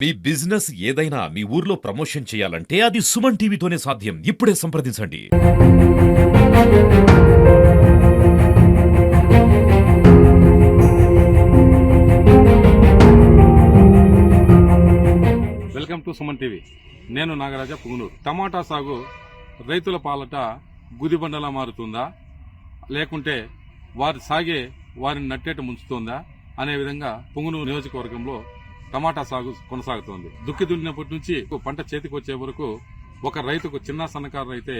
మీ business ఏదైనా మీ ఊర్లో promotion చేయాలంటే అది సుమన్ టీవీతోనే సాధ్యం. ఇప్పుడే సంప్రదించండి. Welcome to Suman TV. నేను నాగరాజ పుంగనూరు. టమాటా సాగు రైతుల పాలట గుదిబండలా మారుతుందా, లేకుంటే వారి సాగే వారిని నట్టేట ముంచుతోందా అనే విధంగా పుంగనూరు నియోజకవర్గంలో టమాటా సాగు కొనసాగుతోంది. దుక్కి దున్నినప్పటి నుంచి పంట చేతికి వచ్చే వరకు ఒక రైతుకు చిన్న సన్నకారు అయితే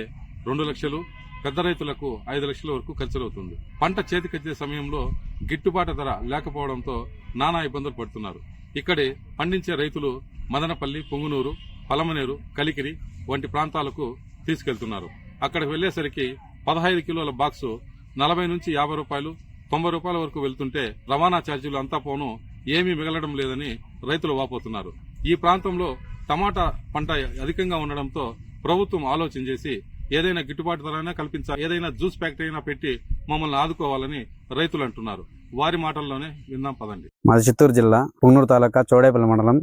2 లక్షలు, పెద్ద రైతులకు 5 లక్షల వరకు ఖర్చులవుతుంది. పంట చేతికొచ్చే సమయంలో గిట్టుబాటు ధర లేకపోవడంతో నానా ఇబ్బందులు పడుతున్నారు. ఇక్కడి పండించే రైతులు మదనపల్లి, పుంగనూరు, పలమనేరు, కలికిరి వంటి ప్రాంతాలకు తీసుకెళ్తున్నారు. అక్కడికి వెళ్లేసరికి 15 కిలోల బాక్సు 40 నుంచి 50 రూపాయలు, 90 రూపాయల వరకు వెళ్తుంటే రవాణా ఛార్జీలు అంతా పోను ఏమీ మిగలడం లేదని రైతులు వాపోతున్నారు. ఈ ప్రాంతంలో టమాటా పంట అధికంగా ఉండడంతో ప్రభుత్వం ఆలోచన చేసి ఏదైనా గిట్టుబాటు ధరైనా కల్పించాలి, ఏదైనా జ్యూస్ ఫ్యాక్టరీ అయినా పెట్టి మమ్మల్ని ఆదుకోవాలని రైతులు అంటున్నారు. వారి మాటల్లోనే విందాం పదండి. మాది చిత్తూరు జిల్లా పుంగనూరు తాలూకా చౌడేపల్లి మండలం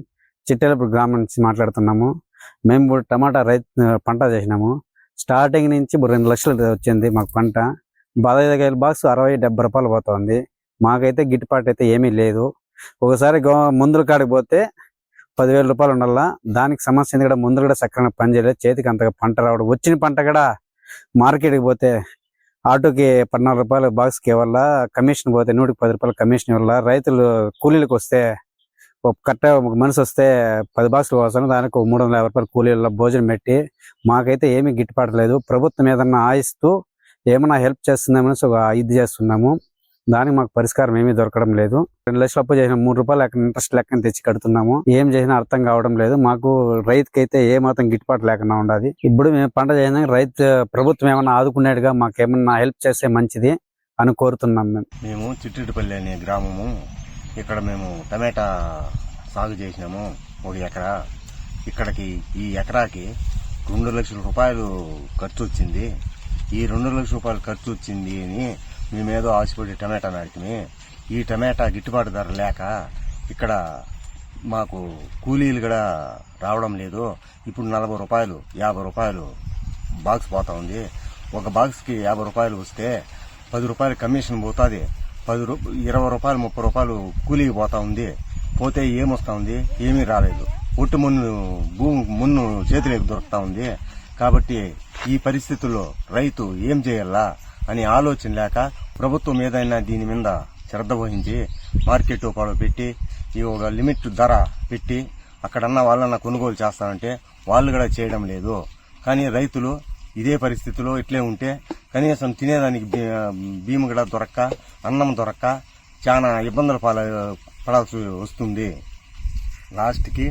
చిట్టేలపూడి గ్రామం నుంచి మాట్లాడుతున్నాము. మేము టమాటా పంట చేసినాము. స్టార్టింగ్ నుంచి 2 లక్షలు వచ్చింది మాకు పంట. 15 కేజీల బాక్స్ 60-70 రూపాయలు పోతుంది. మాకైతే గిట్టుబాటు అయితే ఏమీ లేదు. ఒకసారి మందుల కాడికి పోతే 10,000 రూపాయలు ఉండాలా. దానికి సమస్య కూడా మందులు కూడా సక్రమంగా పనిచేయలేదు. చేతికి అంతగా పంట రావడం, వచ్చిన పంట కూడా మార్కెట్కి పోతే ఆటోకి 14 రూపాయలు బాక్స్కి ఇవ్వాల, కమిషన్ పోతే 110 రూపాయలు కమిషన్ ఇవ్వాల. రైతులు కూలీలకు వస్తే ఒక మనిషి వస్తే 10 బాక్సులు వస్తాను, దానికి 350 రూపాయలు కూలీల భోజనం పెట్టి మాకైతే ఏమీ గిట్టుబాటు లేదు. ప్రభుత్వం ఏదన్నా ఆయిస్తూ ఏమన్నా హెల్ప్ చేస్తుందేమని ఇది చేస్తున్నాము. దానికి మాకు పరిష్కారం ఏమీ దొరకడం లేదు. 2 లక్షలు అప్పు చేసిన 3 రూపాయలు ఇంట్రెస్ట్ లెక్కన తెచ్చి కడుతున్నాము. ఏం చేసినా అర్థం కావడం లేదు. మాకు రైతుకైతే ఏ మాత్రం గిట్టుబాటు లేకుండా ఉండాలి. ఇప్పుడు మేము పంట చేసిన ప్రభుత్వం ఏమన్నా ఆదుకునేట్టుగా మాకేమన్నా హెల్ప్ చేస్తే మంచిది అని కోరుతున్నాం. మేము చిట్టిపల్లి అనే గ్రామము. ఇక్కడ మేము టమాటా సాగు చేసినాము 1 ఎకరా. ఇక్కడికి ఈ ఎకరాకి 2 లక్షల రూపాయలు ఖర్చు వచ్చింది. ఈ 2 లక్షల రూపాయలు ఖర్చు వచ్చింది అని మేమేదో ఆశపడి టమాటా నాటిమి. ఈ టమాటా గిట్టుబాటు ధర లేక ఇక్కడ మాకు కూలీలు కూడా రావడం లేదు. ఇప్పుడు 40 రూపాయలు, 50 రూపాయలు బాక్స్ పోతా ఉంది. ఒక బాక్స్కి 50 రూపాయలు వస్తే 10 రూపాయలు కమిషన్ పోతుంది. 20 రూపాయలు, 30 రూపాయలు కూలీకి పోతా ఉంది. పోతే ఏమొస్తా ఉంది? ఏమీ రాలేదు. ఒట్టు మున్ను చేతిలోకి దొరుకుతా ఉంది. కాబట్టి ఈ పరిస్థితుల్లో రైతు ఏం చేయాలా అని ఆలోచన లేక ప్రభుత్వం ఏదైనా దీని మీద శ్రద్ధ వహించి మార్కెట్ పెట్టి ఈ ఒక లిమిట్ ధర పెట్టి అక్కడన్నా వాళ్ళన్నా కొనుగోలు చేస్తానంటే వాళ్ళు కూడా చేయడం లేదు. కానీ రైతులు ఇదే పరిస్థితిలో ఇట్లే ఉంటే కనీసం తినేదానికి బియ్యం కూడా దొరక్క, అన్నం దొరక్క చాలా ఇబ్బందులు పడాల్సి వస్తుంది. లాస్ట్కి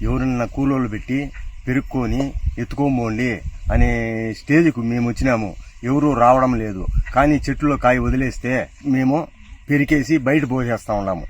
ఎవరన్నా కూలోళ్ళు పెట్టి పెరుక్కొని ఎత్తుకోబోండి అనే స్టేజ్కు మేము వచ్చినాము. ఎవరూ రావడం లేదు. కానీ చెట్టులో కాయ వదిలేస్తే మేము పెరికేసి బయట పోసేస్తా ఉన్నాము.